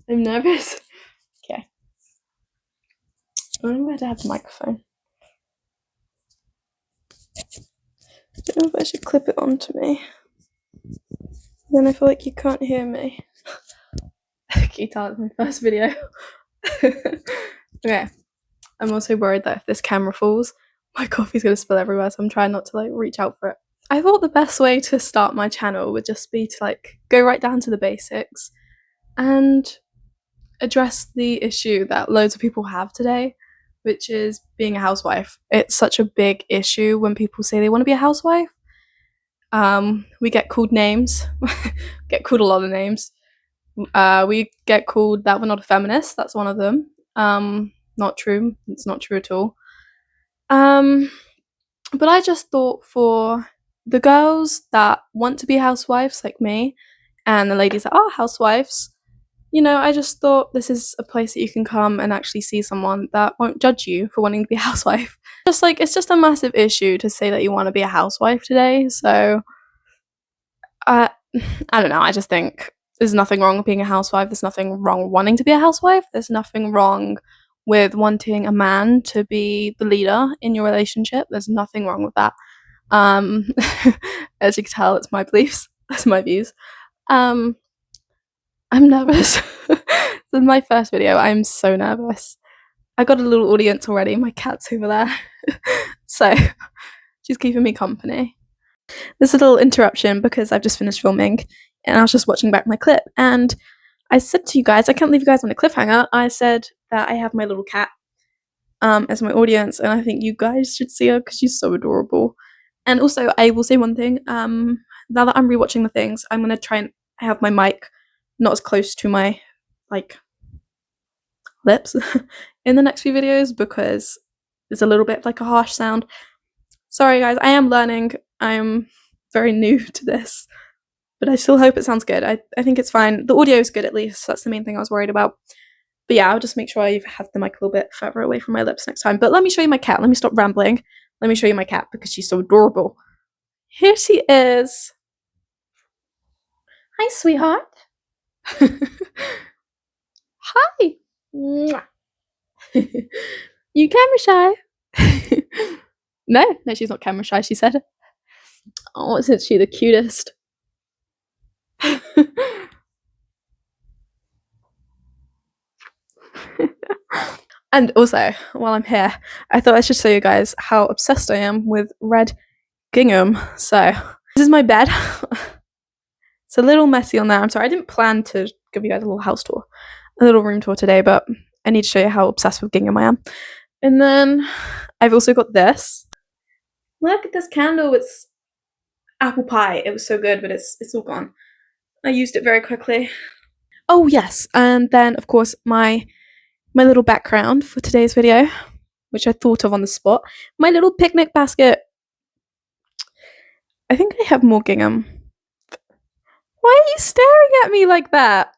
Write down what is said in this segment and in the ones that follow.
I'm nervous. Okay. I don't know where to have the microphone. I don't know if I should clip it onto me. Then I feel like you can't hear me. Can you tell it's my first video? Okay. I'm also worried that if this camera falls, my coffee's gonna spill everywhere, so I'm trying not to reach out for it. I thought the best way to start my channel would just be to go right down to the basics and address the issue that loads of people have today, which is being a housewife. It's such a big issue when people say they want to be a housewife. We get called names, get called a lot of names. We get called that we're not a feminist. That's one of them. Not true. It's not true at all. But I just thought for the girls that want to be housewives like me, and the ladies that are housewives, I just thought this is a place that you can come and actually see someone that won't judge you for wanting to be a housewife. It's just a massive issue to say that you want to be a housewife today. So, I don't know. I just think there's nothing wrong with being a housewife. There's nothing wrong with wanting to be a housewife. There's nothing wrong with wanting a man to be the leader in your relationship. There's nothing wrong with that. As you can tell, it's my beliefs. That's my views. I'm nervous. This is my first video. I'm so nervous. I got a little audience already. My cat's over there. So she's keeping me company. There's a little interruption because I've just finished filming and I was just watching back my clip, and I said to you guys, I can't leave you guys on a cliffhanger. I said that I have my little cat as my audience, and I think you guys should see her because she's so adorable. And also, I will say one thing, now that I'm rewatching the things, I'm going to try and have my mic not as close to my lips in the next few videos because it's a little bit like a harsh sound. Sorry guys, I am learning. I'm very new to this, but I still hope it sounds good. I think it's fine. The audio is good at least. That's the main thing I was worried about. But yeah, I'll just make sure I have the mic a little bit further away from my lips next time. But let me show you my cat. Let me stop rambling. Let me show you my cat because she's so adorable. Here she is. Hi, sweetheart. Hi. You camera shy? No, she's not camera shy, she said. Oh, isn't she the cutest? And also, while I'm here, I thought I should show you guys how obsessed I am with red gingham. So, this is my bed. It's a little messy on there. I'm sorry, I didn't plan to give you guys a little house tour, a little room tour today, but I need to show you how obsessed with gingham I am. And then I've also got this. Look at this candle. It's apple pie. It was so good, but it's all gone. I used it very quickly. Oh yes, and then of course my little background for today's video, which I thought of on the spot. My little picnic basket. I think I have more gingham. Why are you staring at me like that?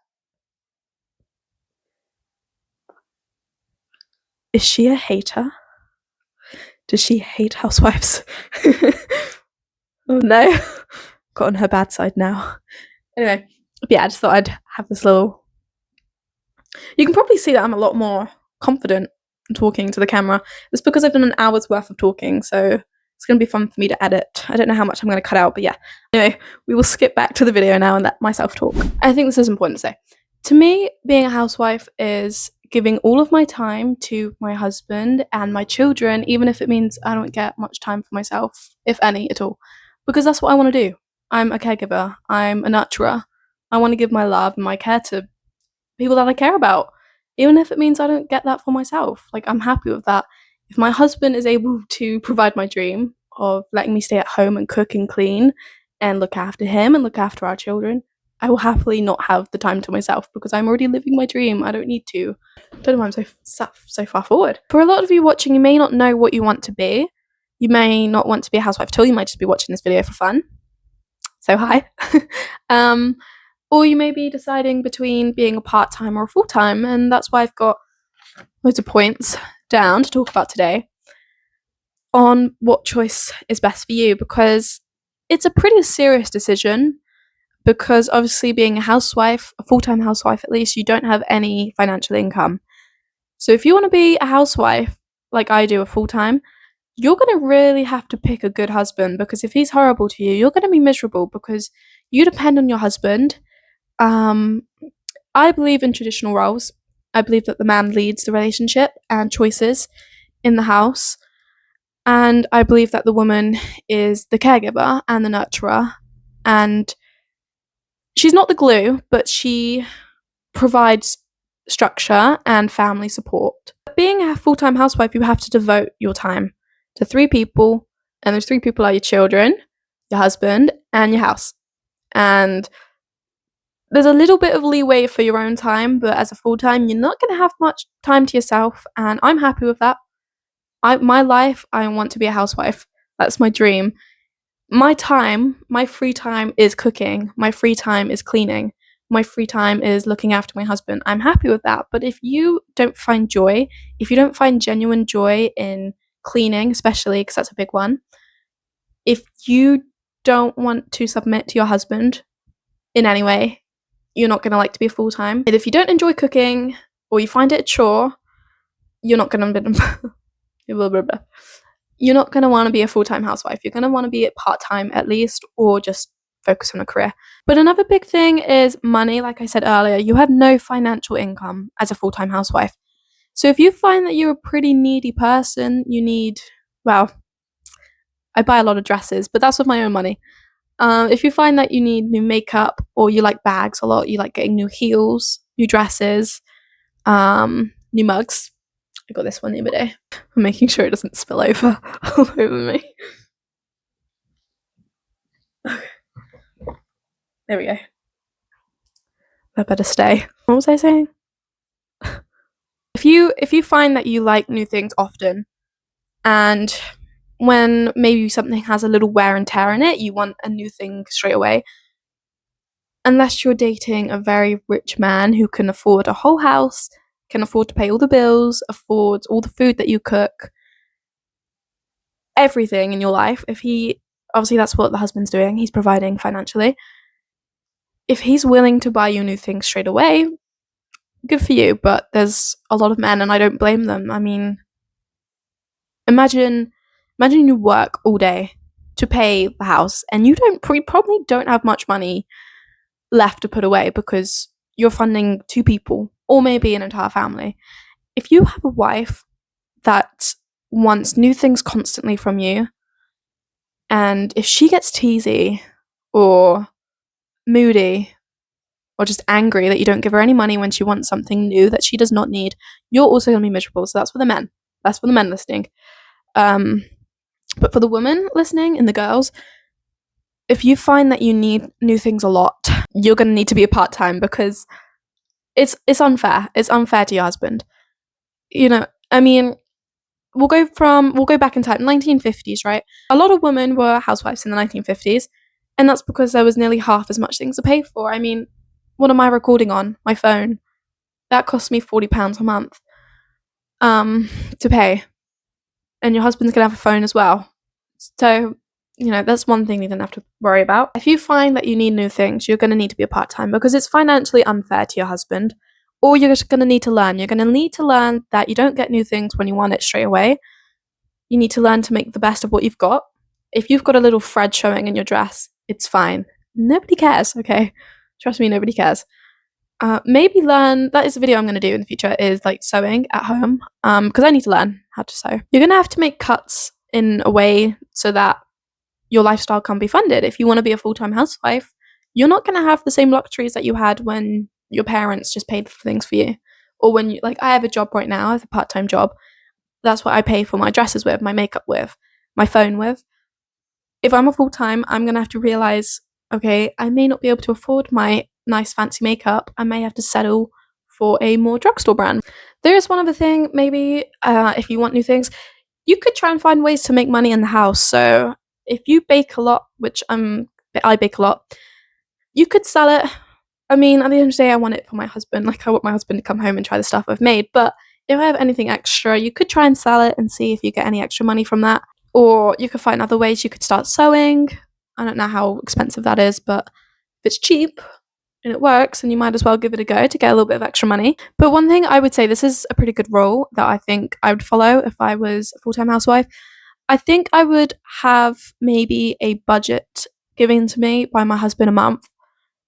Is she a hater? Does she hate housewives? Oh no. Got on her bad side now. Anyway, yeah, I just thought I'd have this little... You can probably see that I'm a lot more confident talking to the camera. It's because I've done an hour's worth of talking, so it's going to be fun for me to edit. I don't know how much I'm going to cut out, but yeah. Anyway, we will skip back to the video now and let myself talk. I think this is important to say. To me, being a housewife is giving all of my time to my husband and my children, even if it means I don't get much time for myself, if any at all. Because that's what I want to do. I'm a caregiver. I'm a nurturer. I want to give my love and my care to people that I care about, even if it means I don't get that for myself. I'm happy with that. If my husband is able to provide my dream of letting me stay at home and cook and clean and look after him and look after our children, I will happily not have the time to myself because I'm already living my dream. I don't need to. I don't know why I'm so far forward. For a lot of you watching, you may not know what you want to be. You may not want to be a housewife at all. You might just be watching this video for fun. So hi. Or you may be deciding between being a part-time or a full-time, and that's why I've got loads of points down to talk about today on what choice is best for you, because it's a pretty serious decision because obviously being a housewife, a full-time housewife at least, you don't have any financial income. So if you want to be a housewife, like I do, a full-time, you're going to really have to pick a good husband, because if he's horrible to you, you're going to be miserable because you depend on your husband. I believe in traditional roles. I believe that the man leads the relationship and choices in the house. And I believe that the woman is the caregiver and the nurturer. And she's not the glue, but she provides structure and family support. Being a full-time housewife, you have to devote your time to 3 people, and those 3 people are your children, your husband, and your house. And there's a little bit of leeway for your own time, but as a full-time, you're not going to have much time to yourself, and I'm happy with that. My life, I want to be a housewife. That's my dream. My free time is cooking. My free time is cleaning. My free time is looking after my husband. I'm happy with that. But if you don't find joy, if you don't find genuine joy in cleaning, especially because that's a big one, if you don't want to submit to your husband in any way, you're not going to like to be full time. And if you don't enjoy cooking or you find it a chore, you're not going to you're not going to want to be a full-time housewife. You're going to want to be a part-time at least, or just focus on a career. But another big thing is money. Like I said earlier, you have no financial income as a full-time housewife. So if you find that you're a pretty needy person, you need, well, I buy a lot of dresses, but that's with my own money. If you find that you need new makeup, or you like bags a lot, you like getting new heels, new dresses, new mugs. I got this one the other day. I'm making sure it doesn't spill over all over me. Okay. There we go. I better stay. What was I saying? If you find that you like new things often, and when maybe something has a little wear and tear in it, you want a new thing straight away. Unless you're dating a very rich man who can afford a whole house, can afford to pay all the bills, affords all the food that you cook, everything in your life. If he, obviously that's what the husband's doing, he's providing financially. If he's willing to buy you new things straight away, good for you. But there's a lot of men, and I don't blame them. I mean, imagine you work all day to pay the house, and you probably don't have much money left to put away because you're funding 2 people or maybe an entire family. If you have a wife that wants new things constantly from you, and if she gets teasy or moody or just angry that you don't give her any money when she wants something new that she does not need, you're also going to be miserable. So that's for the men. That's for the men listening. But for the women listening and the girls, if you find that you need new things a lot, you're going to need to be a part-time, because it's unfair. It's unfair to your husband. You know, I mean, we'll go back in time, 1950s, right? A lot of women were housewives in the 1950s, and that's because there was nearly half as much things to pay for. I mean, what am I recording on? My phone. That cost me £40 a month to pay. And your husband's going to have a phone as well. So, you know, that's one thing you don't have to worry about. If you find that you need new things, you're going to need to be a part-time, because it's financially unfair to your husband. Or you're just going to need to learn. You're going to need to learn that you don't get new things when you want it straight away. You need to learn to make the best of what you've got. If you've got a little thread showing in your dress, it's fine. Nobody cares, okay? Trust me, nobody cares. Maybe learn, that is a video I'm going to do in the future, is like sewing at home, because I need to learn how to sew. You're going to have to make cuts in a way so that your lifestyle can be funded. If you want to be a full-time housewife, you're not going to have the same luxuries that you had when your parents just paid for things for you. Or when you, like, I have a job right now, I have a part-time job. That's what I pay for my dresses with, my makeup with, my phone with. If I'm a full-time, I'm going to have to realize, okay, I may not be able to afford my nice fancy makeup. I may have to settle for a more drugstore brand. There is one other thing, maybe if you want new things, you could try and find ways to make money in the house. So if you bake a lot, which I bake a lot, you could sell it. I mean, at the end of the day, I want it for my husband. Like, I want my husband to come home and try the stuff I've made. But if I have anything extra, you could try and sell it and see if you get any extra money from that. Or you could find other ways. You could start sewing. I don't know how expensive that is, but it's cheap and it works, and you might as well give it a go to get a little bit of extra money. But one thing I would say, this is a pretty good rule that I think I would follow if I was a full-time housewife. I think I would have maybe a budget given to me by my husband a month.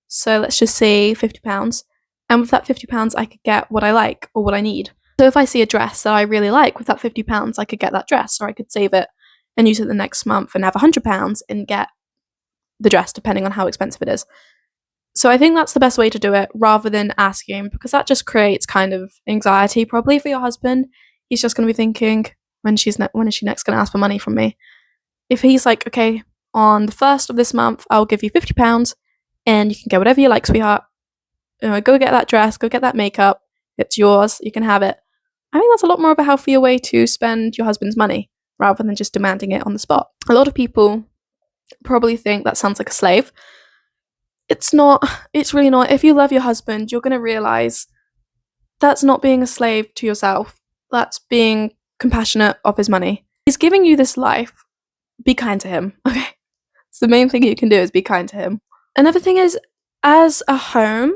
So let's just say £50. And with that £50, I could get what I like or what I need. So if I see a dress that I really like, with that £50, I could get that dress, or I could save it and use it the next month and have £100 and get the dress, depending on how expensive it is. So I think that's the best way to do it, rather than asking, because that just creates kind of anxiety probably for your husband. He's just going to be thinking, when is she next going to ask for money from me? If he's like, okay, on the 1st of this month, I'll give you £50 and you can get whatever you like, sweetheart. Go get that dress, go get that makeup. It's yours. You can have it. I think that's a lot more of a healthier way to spend your husband's money, rather than just demanding it on the spot. A lot of people probably think that sounds like a slave. It's not. It's really not. If you love your husband, you're going to realize that's not being a slave to yourself. That's being compassionate of his money. He's giving you this life. Be kind to him. Okay. It's the main thing you can do, is be kind to him. Another thing is, as a home,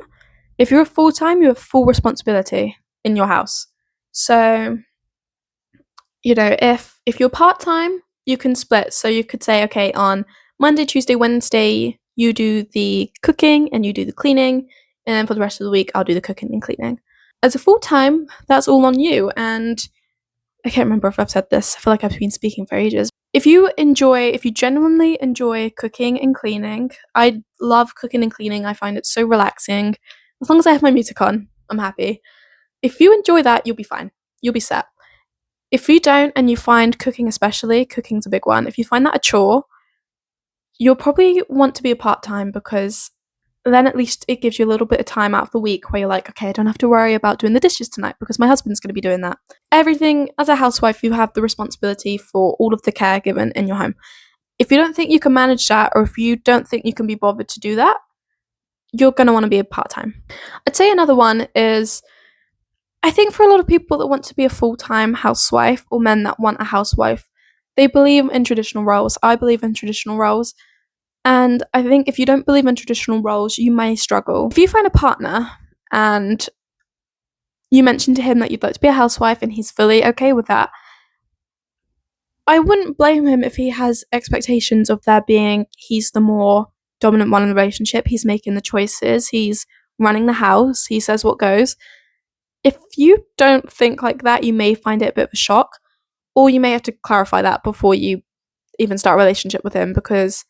if you're full-time, you have full responsibility in your house. So, if you're part-time, you can split. So you could say, okay, on Monday, Tuesday, Wednesday, you do the cooking and you do the cleaning, and then for the rest of the week, I'll do the cooking and cleaning. As a full-time, that's all on you. And I can't remember if I've said this. I feel like I've been speaking for ages. If you genuinely enjoy cooking and cleaning, I love cooking and cleaning. I find it so relaxing. As long as I have my music on, I'm happy. If you enjoy that, you'll be fine. You'll be set. If you don't, and you find cooking, especially, cooking's a big one. If you find that a chore, you'll probably want to be a part-time, because then at least it gives you a little bit of time out of the week where you're like, okay, I don't have to worry about doing the dishes tonight because my husband's going to be doing that. Everything, as a housewife, you have the responsibility for all of the care given in your home. If you don't think you can manage that, or if you don't think you can be bothered to do that, you're going to want to be a part-time. I'd say another one is, I think for a lot of people that want to be a full-time housewife, or men that want a housewife, they believe in traditional roles. I believe in traditional roles. And I think if you don't believe in traditional roles, you may struggle. If you find a partner and you mention to him that you'd like to be a housewife and he's fully okay with that, I wouldn't blame him if he has expectations of there being, he's the more dominant one in the relationship, he's making the choices, he's running the house, he says what goes. If you don't think like that, you may find it a bit of a shock, or you may have to clarify that before you even start a relationship with him, because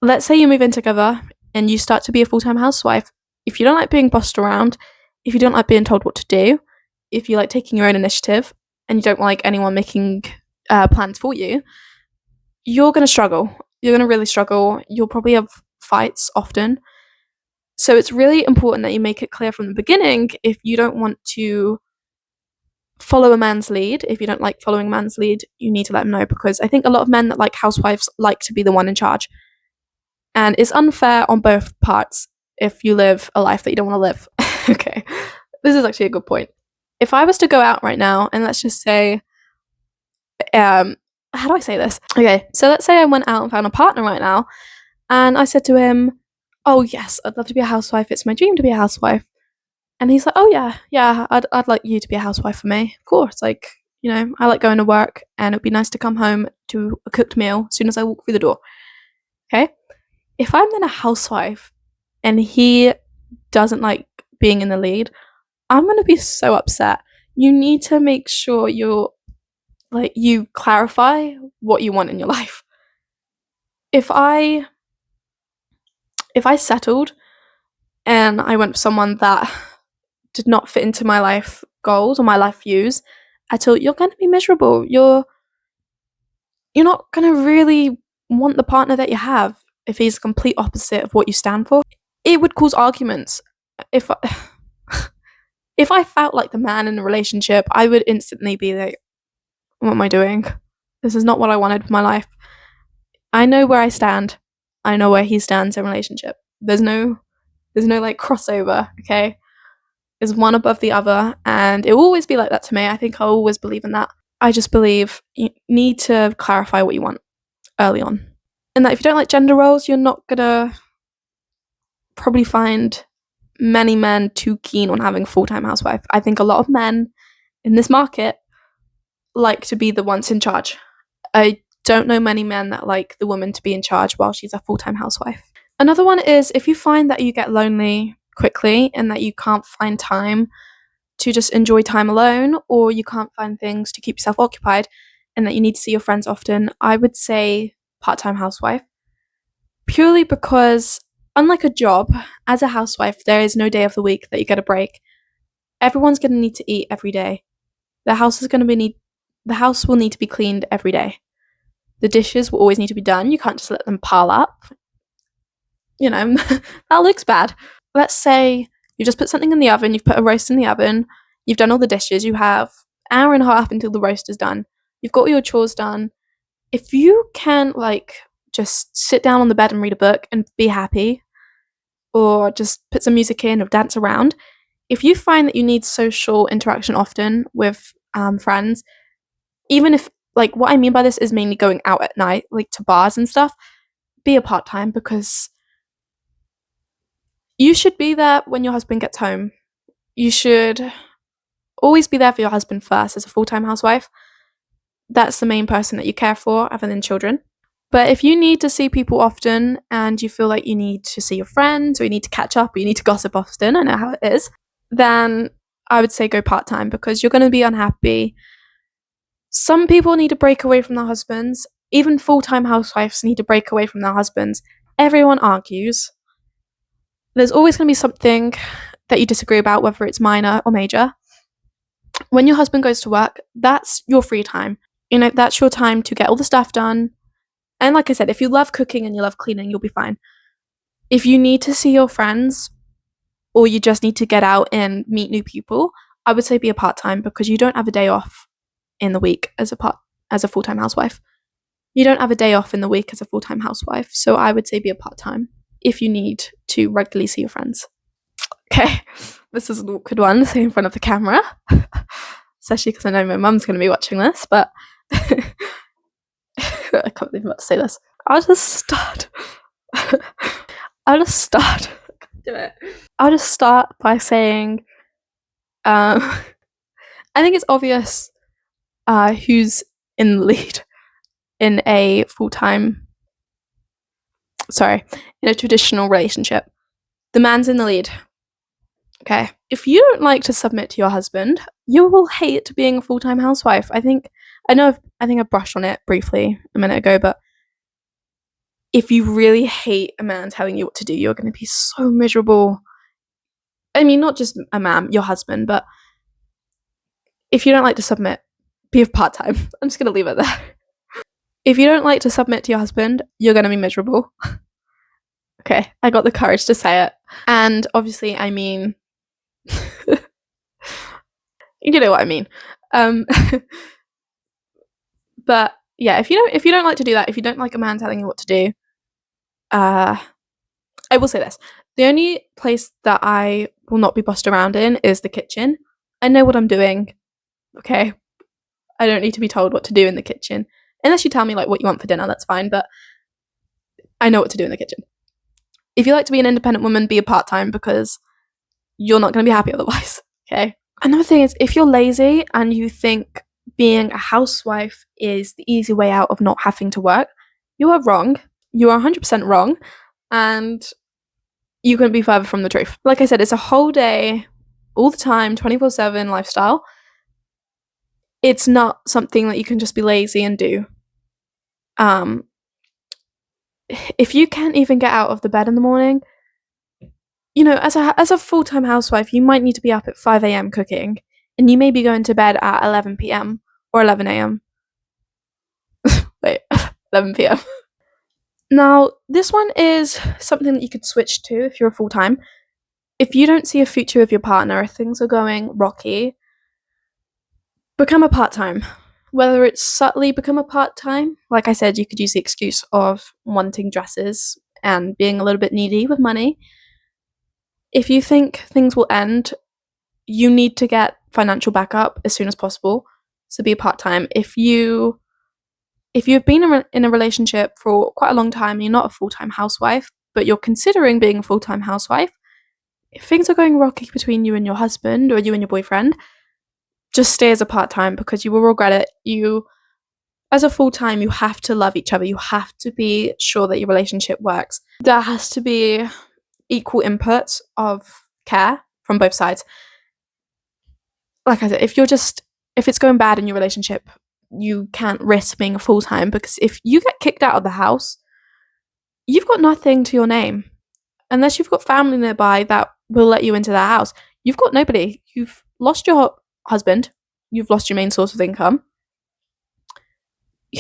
let's say you move in together and you start to be a full-time housewife. If you don't like being bossed around, if you don't like being told what to do, if you like taking your own initiative and you don't like anyone making plans for you, you're going to struggle. You're going to really struggle. You'll probably have fights often. So it's really important that you make it clear from the beginning if you don't want to follow a man's lead. If you don't like following a man's lead, you need to let him know, because I think a lot of men that like housewives like to be the one in charge. And it's unfair on both parts if you live a life that you don't want to live. Okay, this is actually a good point. If I was to go out right now, and let's just say, how do I say this? Okay, so let's say I went out and found a partner right now, and I said to him, oh yes, I'd love to be a housewife. It's my dream to be a housewife. And he's like, oh yeah, I'd like you to be a housewife for me. Of course, like, I like going to work, and it'd be nice to come home to a cooked meal as soon as I walk through the door. Okay? If I'm then a housewife and he doesn't like being in the lead, I'm going to be so upset. You need to make sure you clarify what you want in your life. If I settled and I went for someone that did not fit into my life goals or my life views at all, you're going to be miserable. You're not going to really want the partner that you have if he's the complete opposite of what you stand for. It would cause arguments. If I felt like the man in the relationship, I would instantly be like, what am I doing? This is not what I wanted for my life. I know where I stand. I know where he stands in a relationship. There's no like crossover, okay? There's one above the other, and it will always be like that to me. I think I'll always believe in that. I just believe you need to clarify what you want early on. And that if you don't like gender roles, you're not gonna probably find many men too keen on having a full-time housewife. I think a lot of men in this market like to be the ones in charge. I don't know many men that like the woman to be in charge while she's a full-time housewife. Another one is if you find that you get lonely quickly and that you can't find time to just enjoy time alone, or you can't find things to keep yourself occupied and that you need to see your friends often, I would say part-time housewife. Purely because, unlike a job, as a housewife, there is no day of the week that you get a break. Everyone's going to need to eat every day. The house will need to be cleaned every day. The dishes will always need to be done. You can't just let them pile up. That looks bad. Let's say you just put something in the oven, you've put a roast in the oven, you've done all the dishes, you have an hour and a half until the roast is done. You've got all your chores done. If you can, just sit down on the bed and read a book and be happy, or just put some music in or dance around, if you find that you need social interaction often with friends, even if, what I mean by this is mainly going out at night, to bars and stuff, be a part-time, because you should be there when your husband gets home. You should always be there for your husband first as a full-time housewife. That's the main person that you care for, other than children. But if you need to see people often and you feel like you need to see your friends, or you need to catch up, or you need to gossip often, I know how it is, then I would say go part-time, because you're going to be unhappy. Some people need to break away from their husbands. Even full-time housewives need to break away from their husbands. Everyone argues. There's always going to be something that you disagree about, whether it's minor or major. When your husband goes to work, that's your free time. That's your time to get all the stuff done. And like I said, if you love cooking and you love cleaning, you'll be fine. If you need to see your friends, or you just need to get out and meet new people, I would say be a part-time, because you don't have a day off in the week as a full-time housewife. You don't have a day off in the week as a full-time housewife, so I would say be a part-time if you need to regularly see your friends. Okay, this is an awkward one, say in front of the camera, especially because I know my mum's going to be watching this, but I can't believe I'm about to say this. I'll just start. Do it. I'll just start by saying, I think it's obvious who's in the lead in a traditional relationship. The man's in the lead. Okay. If you don't like to submit to your husband, you will hate being a full-time housewife. I think I brushed on it briefly a minute ago, but if you really hate a man telling you what to do, you're going to be so miserable. I mean, not just a man, your husband, but if you don't like to submit, be part-time. I'm just going to leave it there. If you don't like to submit to your husband, you're going to be miserable. Okay, I got the courage to say it. And obviously, I mean, you know what I mean. But yeah, if you don't like to do that, if you don't like a man telling you what to do, I will say this. The only place that I will not be bossed around in is the kitchen. I know what I'm doing. Okay. I don't need to be told what to do in the kitchen. Unless you tell me what you want for dinner, that's fine, but I know what to do in the kitchen. If you like to be an independent woman, be a part-time, because you're not going to be happy otherwise. Okay. Another thing is, if you're lazy and you think being a housewife is the easy way out of not having to work, you are wrong. You are 100% wrong, and you couldn't be further from the truth. Like I said, it's a whole day, all the time, 24/7 lifestyle. It's not something that you can just be lazy and do. If you can't even get out of the bed in the morning, as a full-time housewife, you might need to be up at 5 a.m. cooking, and you may be going to bed at 11 p.m. or 11 a.m. Wait, 11 p.m. Now, this one is something that you could switch to if you're a full-time. If you don't see a future with your partner, if things are going rocky, become a part-time. Whether it's subtly become a part-time, like I said, you could use the excuse of wanting dresses and being a little bit needy with money. If you think things will end, you need to get financial backup as soon as possible. So be a part-time. If you've been in a relationship for quite a long time and you're not a full-time housewife, but you're considering being a full-time housewife, if things are going rocky between you and your husband or you and your boyfriend, just stay as a part-time because you will regret it. As a full-time, you have to love each other. You have to be sure that your relationship works. There has to be equal inputs of care from both sides. Like I said, if it's going bad in your relationship, you can't risk being a full-time, because if you get kicked out of the house, you've got nothing to your name. Unless you've got family nearby that will let you into their house, you've got nobody. You've lost your husband. You've lost your main source of income.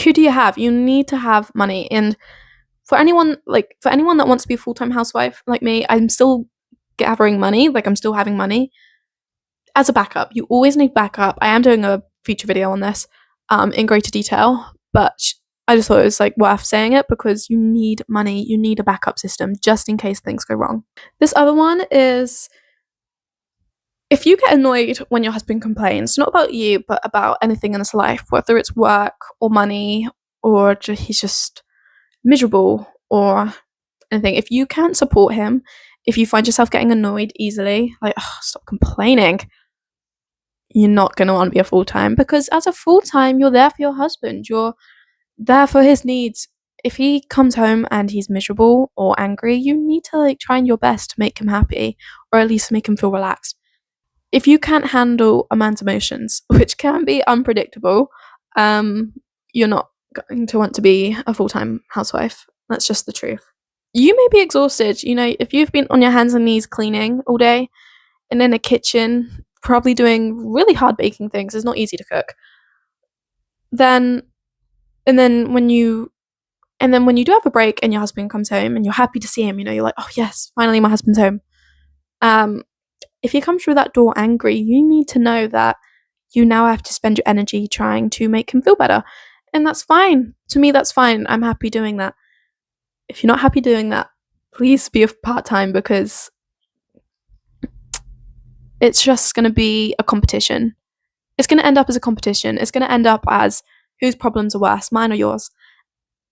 Who do you have? You need to have money. And for anyone that wants to be a full-time housewife like me, I'm still gathering money. Like, I'm still having money as a backup. You always need backup. I am doing a future video on this in greater detail, but I just thought it was like worth saying it because you need money. You need a backup system just in case things go wrong. This other one is, if you get annoyed when your husband complains, not about you, but about anything in his life, whether it's work or money, or he's just miserable or anything, if you can't support him, if you find yourself getting annoyed easily, like, oh, stop complaining, you're not going to want to be a full-time, because as a full-time, you're there for your husband. You're there for his needs. If he comes home and he's miserable or angry, you need to like try your best to make him happy, or at least make him feel relaxed. If you can't handle a man's emotions, which can be unpredictable, you're not going to want to be a full-time housewife. That's just the truth. You may be exhausted. If you've been on your hands and knees cleaning all day and in a kitchen, probably doing really hard baking things, it's not easy to cook. Then when you do have a break and your husband comes home and you're happy to see him, you're like, oh yes, finally my husband's home. If he comes through that door angry, you need to know that you now have to spend your energy trying to make him feel better. And that's fine. To me, that's fine. I'm happy doing that. If you're not happy doing that, please be a part-time, because it's just going to be a competition. It's going to end up as a competition. It's going to end up as whose problems are worse, mine or yours.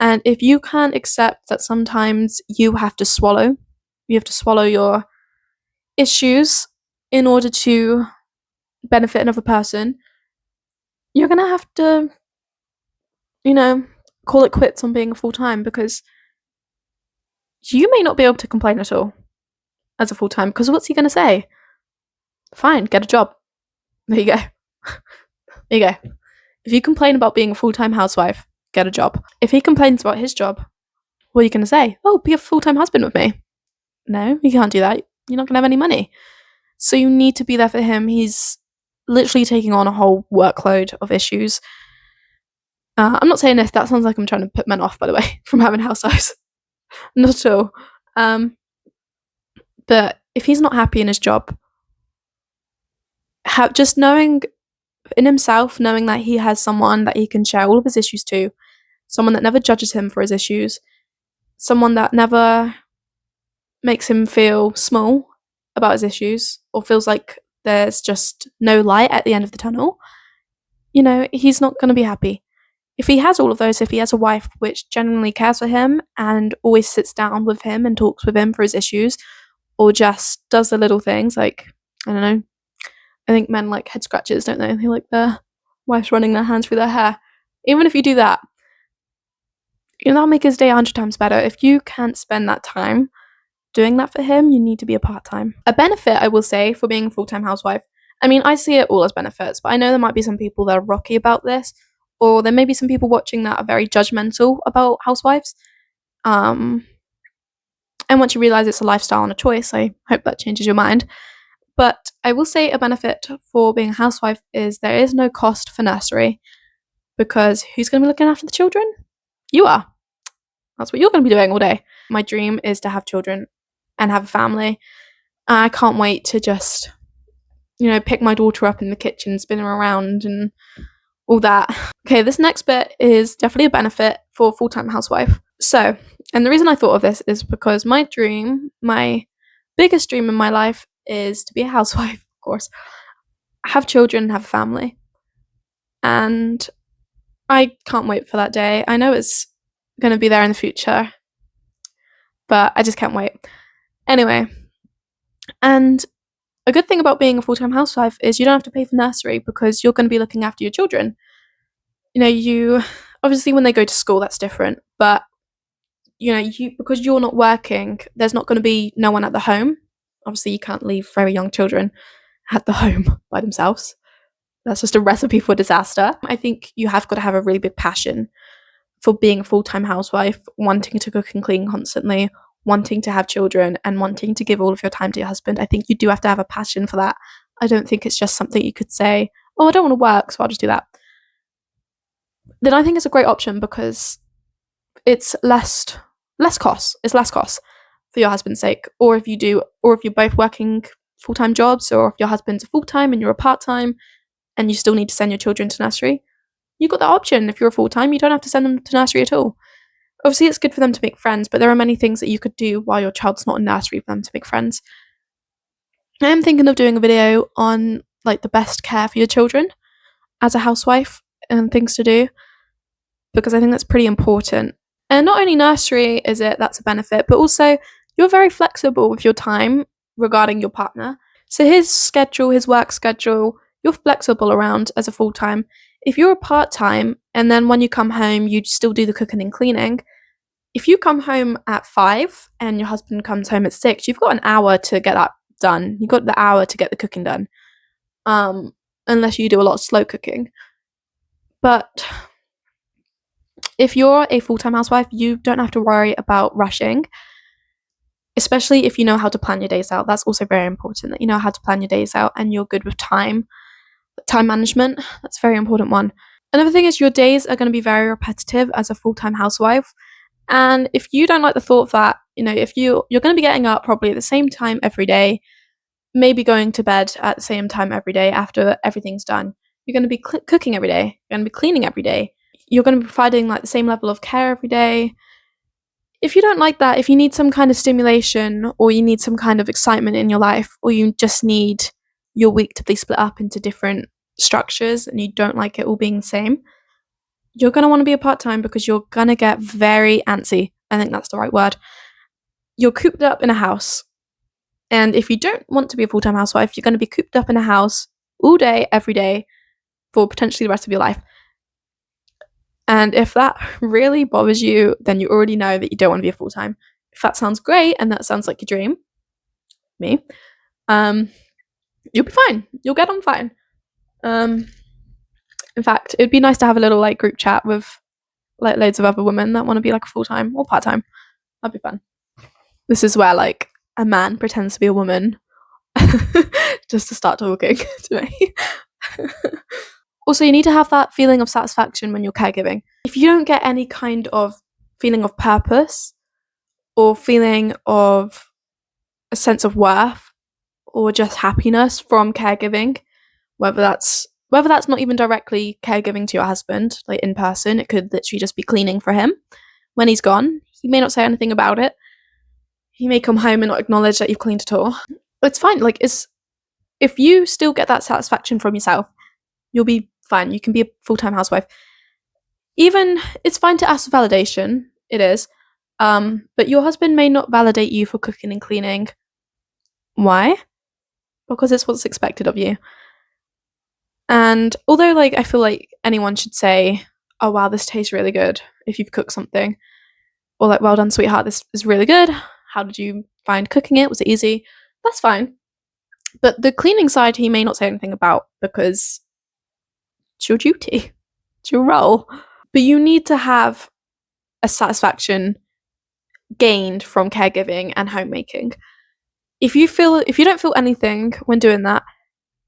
And if you can't accept that sometimes you have to swallow your issues in order to benefit another person, you're going to have to, call it quits on being a full-time, because you may not be able to complain at all as a full-time, because what's he going to say? Fine, get a job. There you go. There you go. If you complain about being a full-time housewife, get a job. If he complains about his job, what are you going to say? Oh, be a full-time husband with me. No, you can't do that. You're not going to have any money. So you need to be there for him. He's literally taking on a whole workload of issues. I'm not saying this. That sounds like I'm trying to put men off, by the way, from having housewives. Not at all. But if he's not happy in his job, just knowing in himself, knowing that he has someone that he can share all of his issues to, someone that never judges him for his issues, someone that never makes him feel small about his issues or feels like there's just no light at the end of the tunnel, he's not going to be happy. If he has all of those, if he has a wife which genuinely cares for him and always sits down with him and talks with him for his issues, or just does the little things, like, I don't know, I think men like head scratches, don't they? They like their wives running their hands through their hair. Even if you do that, that'll make his day 100 times better. If you can't spend that time doing that for him, you need to be a part-time. A benefit, I will say, for being a full-time housewife, I mean, I see it all as benefits, but I know there might be some people that are rocky about this, or there may be some people watching that are very judgmental about housewives. And once you realize it's a lifestyle and a choice, I hope that changes your mind. But I will say a benefit for being a housewife is there is no cost for nursery, because who's going to be looking after the children? You are. That's what you're going to be doing all day. My dream is to have children and have a family. I can't wait to just, pick my daughter up in the kitchen, spin her around and all that. Okay, this next bit is definitely a benefit for a full-time housewife. So, and the reason I thought of this is because my biggest dream in my life is to be a housewife, of course, have children, have a family. And I can't wait for that day. I know it's going to be there in the future. but I just can't wait. Anyway, and a good thing about being a full-time housewife is you don't have to pay for nursery because you're going to be looking after your children. You obviously when they go to school that's different, but because you're not working, there's not going to be no one at the home. Obviously you can't leave very young children at the home by themselves. That's just a recipe for disaster. I think you have got to have a really big passion for being a full-time housewife, wanting to cook and clean constantly, wanting to have children, and wanting to give all of your time to your husband. I think you do have to have a passion for that. I don't think it's just something you could say, oh, I don't want to work, so I'll just do that. Then I think it's a great option because it's less costs. It's less costs for your husband's sake. Or if you're both working full-time jobs, or if your husband's a full-time and you're a part-time and you still need to send your children to nursery, you've got that option. If you're a full-time, you don't have to send them to nursery at all. Obviously, it's good for them to make friends, but there are many things that you could do while your child's not in nursery for them to make friends. I am thinking of doing a video on the best care for your children as a housewife and things to do, because I think that's pretty important. And not only nursery that's a benefit, but also you're very flexible with your time regarding your partner. So his work schedule, you're flexible around as a full-time. If you're a part-time and then when you come home, you still do the cooking and cleaning. If you come home at 5 and your husband comes home at 6, you've got an hour to get that done. You've got the hour to get the cooking done. Unless you do a lot of slow cooking. But if you're a full-time housewife, you don't have to worry about rushing, especially if you know how to plan your days out. That's also very important, that you know how to plan your days out and you're good with time management. That's a very important one. Another thing is your days are going to be very repetitive as a full-time housewife. And if you don't like the thought that, if you're going to be getting up probably at the same time every day, maybe going to bed at the same time every day after everything's done, you're going to be cooking every day, you're going to be cleaning every day, you're going to be providing the same level of care every day. If you don't like that, if you need some kind of stimulation or you need some kind of excitement in your life, or you just need your week to be split up into different structures and you don't like it all being the same, you're going to want to be a part-time because you're going to get very antsy. I think that's the right word. You're cooped up in a house. And if you don't want to be a full-time housewife, you're going to be cooped up in a house all day, every day, for potentially the rest of your life. And if that really bothers you, then you already know that you don't want to be a full-time. If that sounds great and that sounds like your dream, me, you'll be fine. You'll get on fine. In fact, it'd be nice to have a little group chat with loads of other women that want to be a full-time or part-time. That'd be fun. This is where a man pretends to be a woman just to start talking to me. Also, you need to have that feeling of satisfaction when you're caregiving. If you don't get any kind of feeling of purpose or feeling of a sense of worth or just happiness from caregiving, whether that's not even directly caregiving to your husband, in person, it could literally just be cleaning for him when he's gone. He may not say anything about it. He may come home and not acknowledge that you've cleaned at all. It's fine. If you still get that satisfaction from yourself, you'll be fine. You can be a full-time housewife. Even, it's fine to ask for validation. It is. But your husband may not validate you for cooking and cleaning. Why? Because it's what's expected of you. And although I feel like anyone should say, oh wow, this tastes really good if you've cooked something, or well done sweetheart, this is really good, how did you find cooking it, was it easy? That's fine. But the cleaning side he may not say anything about because it's your duty, it's your role. But you need to have a satisfaction gained from caregiving and homemaking. If you don't feel anything when doing that,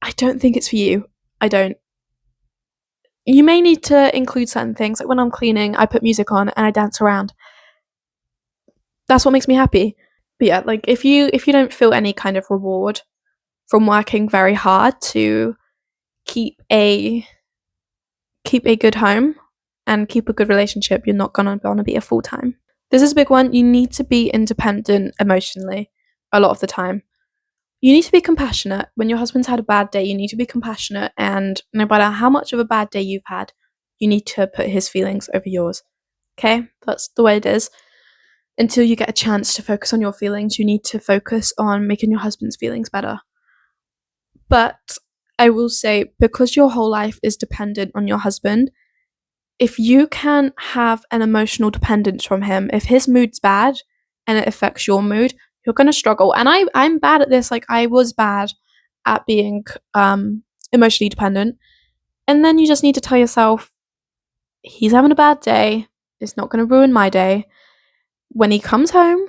I don't think it's for you. I don't. You may need to include certain things. When I'm cleaning, I put music on and I dance around. That's what makes me happy. But yeah, if you don't feel any kind of reward from working very hard to keep a good home and keep a good relationship, you're not gonna want to be a full-time. This is a big one. You need to be independent emotionally a lot of the time. You need to be compassionate. When your husband's had a bad day, you need to be compassionate, and no matter how much of a bad day you've had, you need to put his feelings over yours. Okay? That's the way it is. until you get a chance to focus on your feelings, you need to focus on making your husband's feelings better. But I will say, because your whole life is dependent on your husband, if you can have an emotional dependence from him, if his mood's bad and it affects your mood, you're going to struggle. And I'm bad at this. Like, I was bad at being emotionally dependent. And then you just need to tell yourself, he's having a bad day. It's not going to ruin my day. When he comes home,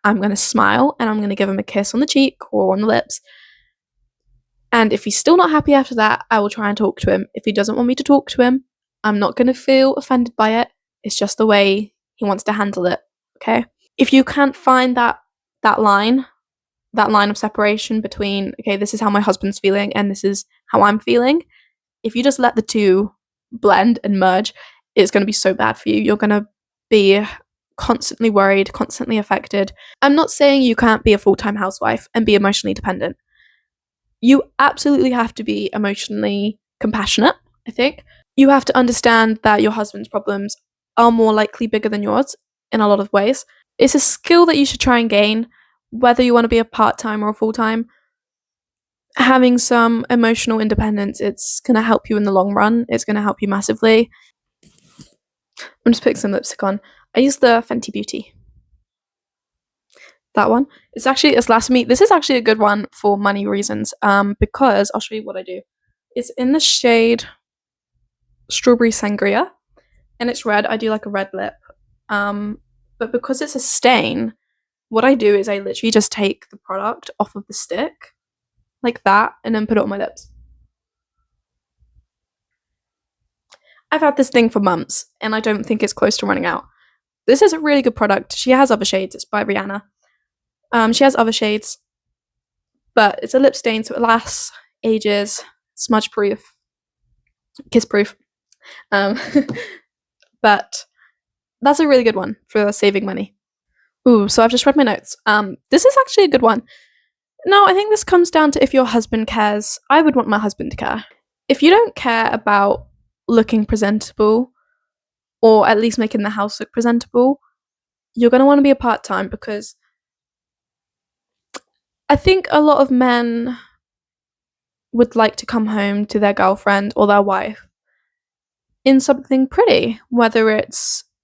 I'm going to smile and I'm going to give him a kiss on the cheek or on the lips. And if he's still not happy after that, I will try and talk to him. If he doesn't want me to talk to him, I'm not going to feel offended by it. It's just the way he wants to handle it, okay? If you can't find that line of separation between, okay, this is how my husband's feeling and this is how I'm feeling, if you just let the two blend and merge, it's going to be so bad for you. You're going to be constantly worried, constantly affected. I'm not saying you can't be a full-time housewife and be emotionally dependent. You absolutely have to be emotionally compassionate, I think. You have to understand that your husband's problems are more likely bigger than yours in a lot of ways. It's a skill that you should try and gain, whether you want to be a part-time or a full-time. Having some emotional independence, it's going to help you in the long run. It's going to help you massively. I'm just putting some lipstick on. I use the Fenty Beauty. That one. It's Last Me. This is actually a good one for money reasons. Because I'll show you what I do. It's in the shade Strawberry Sangria, and it's red. I do like a red lip. But because it's a stain, what I do is I literally just take the product off of the stick, like that, and then put it on my lips. I've had this thing for months, and I don't think it's close to running out. This is a really good product. She has other shades. It's by Rihanna. She has other shades, but it's a lip stain, so it lasts ages, smudge proof, kiss proof. But that's a really good one for saving money. Ooh, so I've just read my notes. This is actually a good one. No, I think this comes down to if your husband cares. I would want my husband to care. If you don't care about looking presentable, or at least making the house look presentable, you're going to want to be a part-time, because I think a lot of men would like to come home to their girlfriend or their wife in something pretty, whether it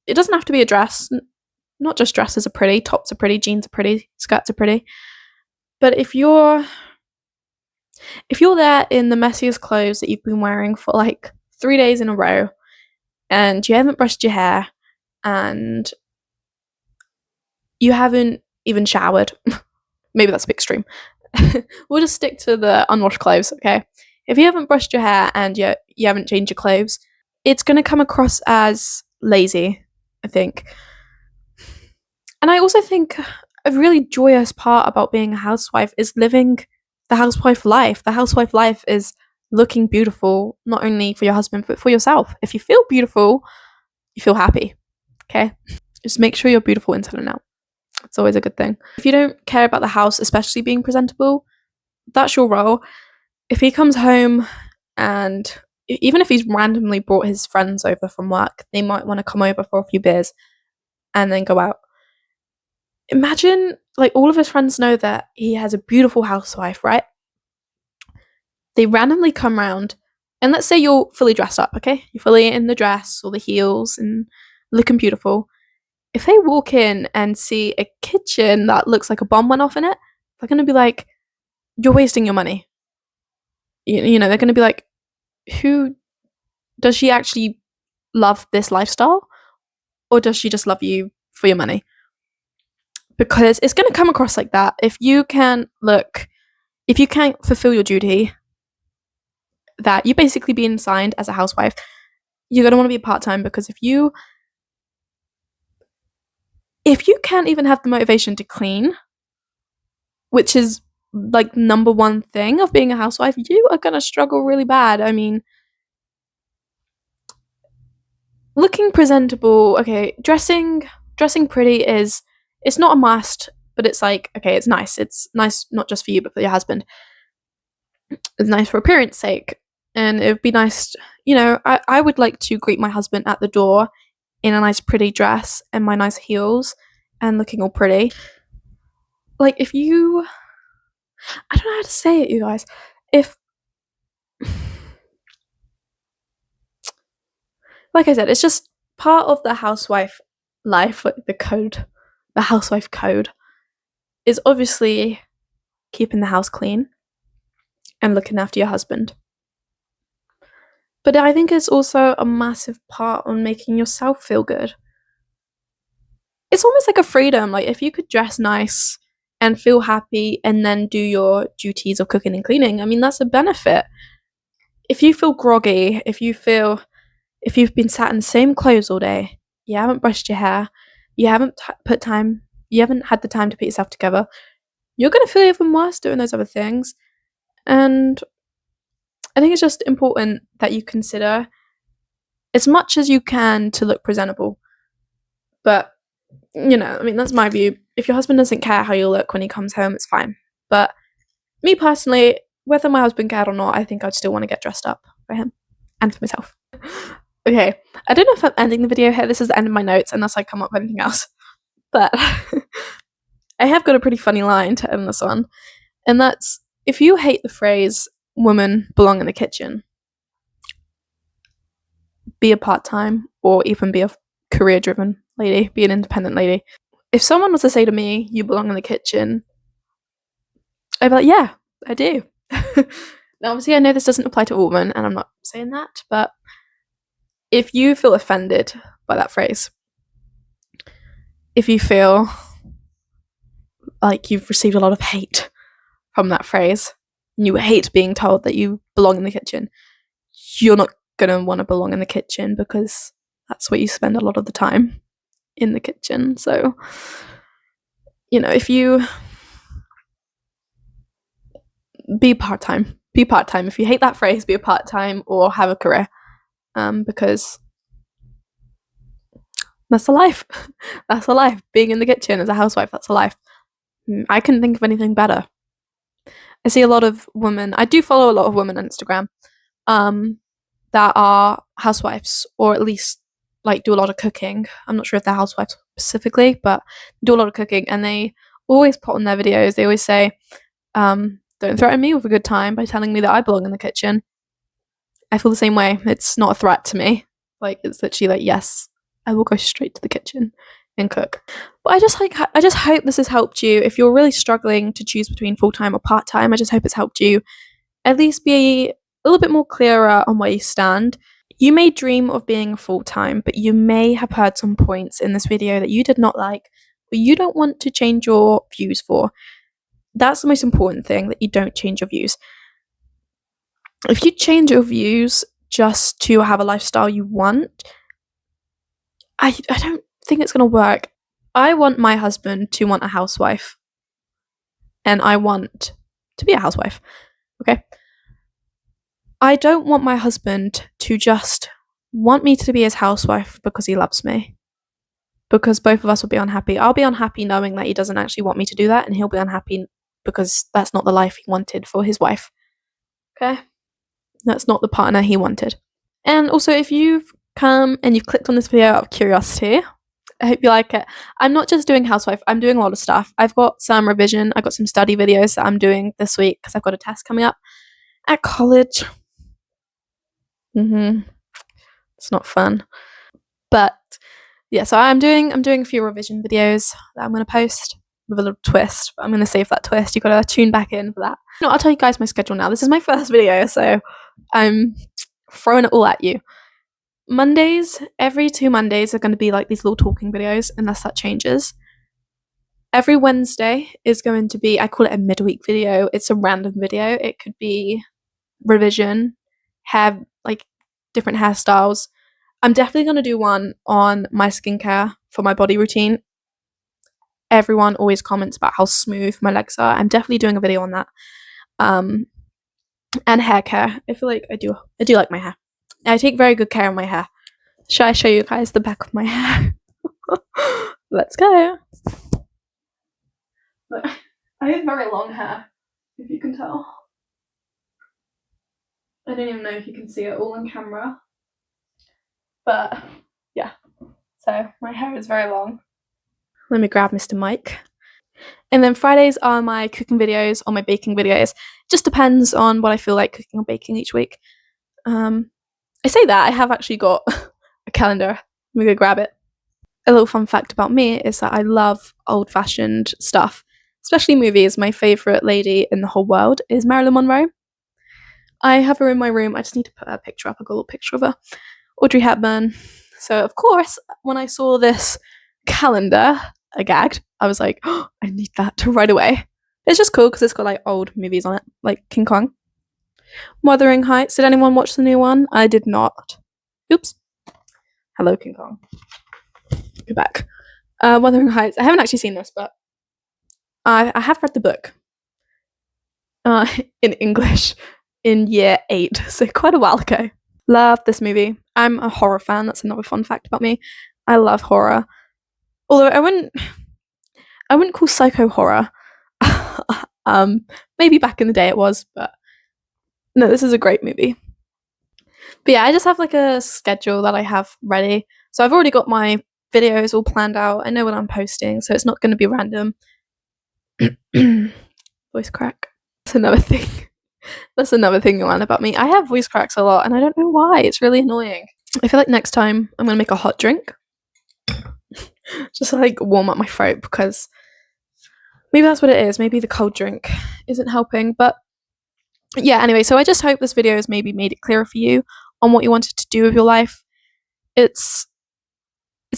doesn't have to be a dress. Not just dresses are pretty, tops are pretty, jeans are pretty, skirts are pretty. But if you're there in the messiest clothes that you've been wearing for like 3 days in a row, and you haven't brushed your hair, and you haven't even showered, maybe that's a bit extreme. We'll just stick to the unwashed clothes, okay? If you haven't brushed your hair and you haven't changed your clothes, it's going to come across as lazy, I think. And I also think a really joyous part about being a housewife is living the housewife life. The housewife life is looking beautiful, not only for your husband, but for yourself. If you feel beautiful, you feel happy, okay? Just make sure you're beautiful inside and out. It's always a good thing. If you don't care about the house, especially being presentable, that's your role. If he comes home and even if he's randomly brought his friends over from work, they might want to come over for a few beers and then go out. Imagine, like, all of his friends know that he has a beautiful housewife, right? They randomly come round, and let's say you're fully dressed up, okay? You're fully in the dress or the heels and looking beautiful. If they walk in and see a kitchen that looks like a bomb went off in it, they're going to be like, you're wasting your money. You know, they're going to be like, who does she actually love this lifestyle, or does she just love you for your money? Because it's going to come across like that. If you can't fulfill your duty that you basically being signed as a housewife, you're going to want to be part-time, because if you can't even have the motivation to clean, which is like number one thing of being a housewife, you are going to struggle really bad. I mean, looking presentable, okay, dressing pretty it's not a must, but it's like, okay, it's nice. It's nice not just for you, but for your husband. It's nice for appearance sake. And it would be nice, I would like to greet my husband at the door in a nice pretty dress and my nice heels and looking all pretty. Like, if you, I don't know how to say it, you guys. If, like I said, it's just part of the housewife life, like the housewife code is obviously keeping the house clean and looking after your husband. But I think it's also a massive part on making yourself feel good. It's almost like a freedom. Like, if you could dress nice and feel happy and then do your duties of cooking and cleaning, I mean, that's a benefit. If you feel groggy, if you've been sat in the same clothes all day, you haven't brushed your hair, you haven't you haven't had the time to put yourself together, you're going to feel even worse doing those other things. And I think it's just important that you consider as much as you can to look presentable. But, I mean, that's my view. If your husband doesn't care how you look when he comes home, it's fine. But me personally, whether my husband cared or not, I think I'd still want to get dressed up for him and for myself. Okay, I don't know if I'm ending the video here. This is the end of my notes unless I come up with anything else. But I have got a pretty funny line to end this on. And that's, if you hate the phrase, women belong in the kitchen, be a part-time or even be a career-driven lady, be an independent lady. If someone was to say to me, you belong in the kitchen, I'd be like, yeah, I do. Now, obviously, I know this doesn't apply to all women, and I'm not saying that, but if you feel offended by that phrase, if you feel like you've received a lot of hate from that phrase, and you hate being told that you belong in the kitchen, you're not going to want to belong in the kitchen because that's where you spend a lot of the time, in the kitchen. So, if you be part-time. If you hate that phrase, be a part-time or have a career, because that's a life. That's a life. Being in the kitchen as a housewife, that's a life. I couldn't think of anything better. I see a lot of women. I do follow a lot of women on Instagram, that are housewives, or at least like do a lot of cooking. I'm not sure if they're housewives specifically, but do a lot of cooking, and they always put on their videos. They always say, don't threaten me with a good time by telling me that I belong in the kitchen. I feel the same way. It's not a threat to me. Like, it's literally like, yes, I will go straight to the kitchen and cook. But I just hope this has helped you. If you're really struggling to choose between full-time or part-time, I just hope it's helped you at least be a little bit more clearer on where you stand. You may dream of being full-time, but you may have heard some points in this video that you did not like, or you don't want to change your views for. That's the most important thing, that you don't change your views. If you change your views just to have a lifestyle you want, I don't think it's going to work. I want my husband to want a housewife, and I want to be a housewife. Okay? I don't want my husband to just want me to be his housewife because he loves me, because both of us will be unhappy. I'll be unhappy knowing that he doesn't actually want me to do that, and he'll be unhappy because that's not the life he wanted for his wife. Okay? That's not the partner he wanted. And also, if you've come and you've clicked on this video out of curiosity, I hope you like it. I'm not just doing housewife, I'm doing a lot of stuff. I've got some revision, I've got some study videos that I'm doing this week because I've got a test coming up at college. It's not fun. But yeah, so I'm doing a few revision videos that I'm going to post with a little twist, but I'm going to save that twist. You've got to tune back in for that. I'll tell you guys my schedule now. This is my first video, so I'm throwing it all at you. Mondays, every 2 Mondays are going to be like these little talking videos, unless that changes. Every Wednesday is going to be, I call it a midweek video. It's a random video. It could be revision, hair, like different hairstyles. I'm definitely going to do one on my skincare for my body routine. Everyone always comments about how smooth my legs are. I'm definitely doing a video on that. And hair care. I feel like I do like my hair. I take very good care of my hair. Shall I show you guys the back of my hair? Let's go. I have very long hair, if you can tell. I don't even know if you can see it all on camera. But yeah, so my hair is very long. Let me grab Mr. Mike. And then Fridays are my cooking videos or my baking videos. Just depends on what I feel like cooking or baking each week. I say that, I have actually got a calendar. Let me go grab it. A little fun fact about me is that I love old-fashioned stuff, especially movies. My favourite lady in the whole world is Marilyn Monroe. I have her in my room. I just need to put her picture up. I've got a little picture of her. Audrey Hepburn. So, of course, when I saw this calendar, I gagged. I was like, oh, I need that right away. It's just cool because it's got like old movies on it, like King Kong. Wuthering Heights. Did anyone watch the new one? I did not. Oops. Hello, King Kong. Go back. Wuthering Heights. I haven't actually seen this, but I have read the book in English in year 8, so quite a while ago. Love this movie. I'm a horror fan. That's another fun fact about me. I love horror. Although I wouldn't call psycho horror. Maybe back in the day it was, but no, this is a great movie. But yeah, I just have like a schedule that I have ready. So I've already got my videos all planned out. I know what I'm posting, so it's not going to be random. Voice crack. That's another thing. That's another thing you learn about me. I have voice cracks a lot, and I don't know why. It's really annoying. I feel like next time I'm going to make a hot drink. Just like warm up my throat, because maybe that's what it is. Maybe the cold drink isn't helping. But yeah, anyway, so I just hope this video has maybe made it clearer for you on what you wanted to do with your life. It's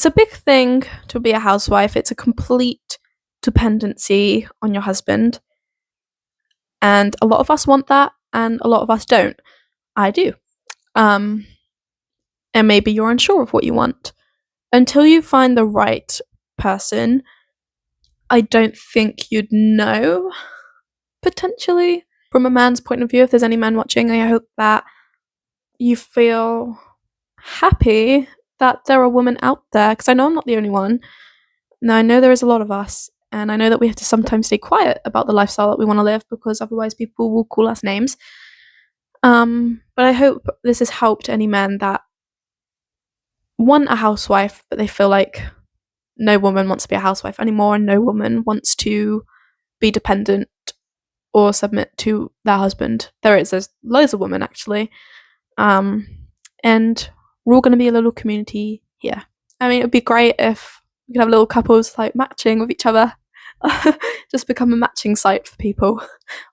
a big thing to be a housewife. It's a complete dependency on your husband. And a lot of us want that, and a lot of us don't. I do. And maybe you're unsure of what you want. Until you find the right person, I don't think you'd know, potentially. From a man's point of view, if there's any men watching, I hope that you feel happy that there are women out there, because I know I'm not the only one. Now, I know there is a lot of us, and I know that we have to sometimes stay quiet about the lifestyle that we want to live, because otherwise people will call us names. But I hope this has helped any men that want a housewife, but they feel like no woman wants to be a housewife anymore, and no woman wants to be dependent or submit to their husband. There's loads of women, actually. And we're all going to be a little community here. I mean, it would be great if we could have little couples like matching with each other. Just become a matching site for people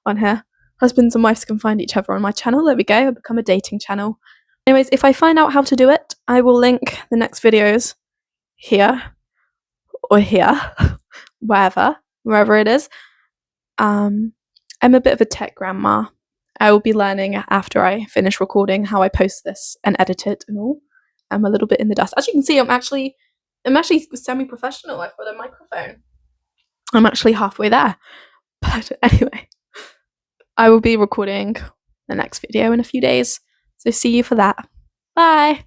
on here. Husbands and wives can find each other on my channel. There we go. I'll become a dating channel. Anyways, if I find out how to do it, I will link the next videos here or here, wherever it is. I'm a bit of a tech grandma. I will be learning after I finish recording how I post this and edit it and all. I'm a little bit in the dust. As you can see, I'm actually semi-professional. I've got a microphone. I'm actually halfway there. But anyway, I will be recording the next video in a few days. So see you for that. Bye.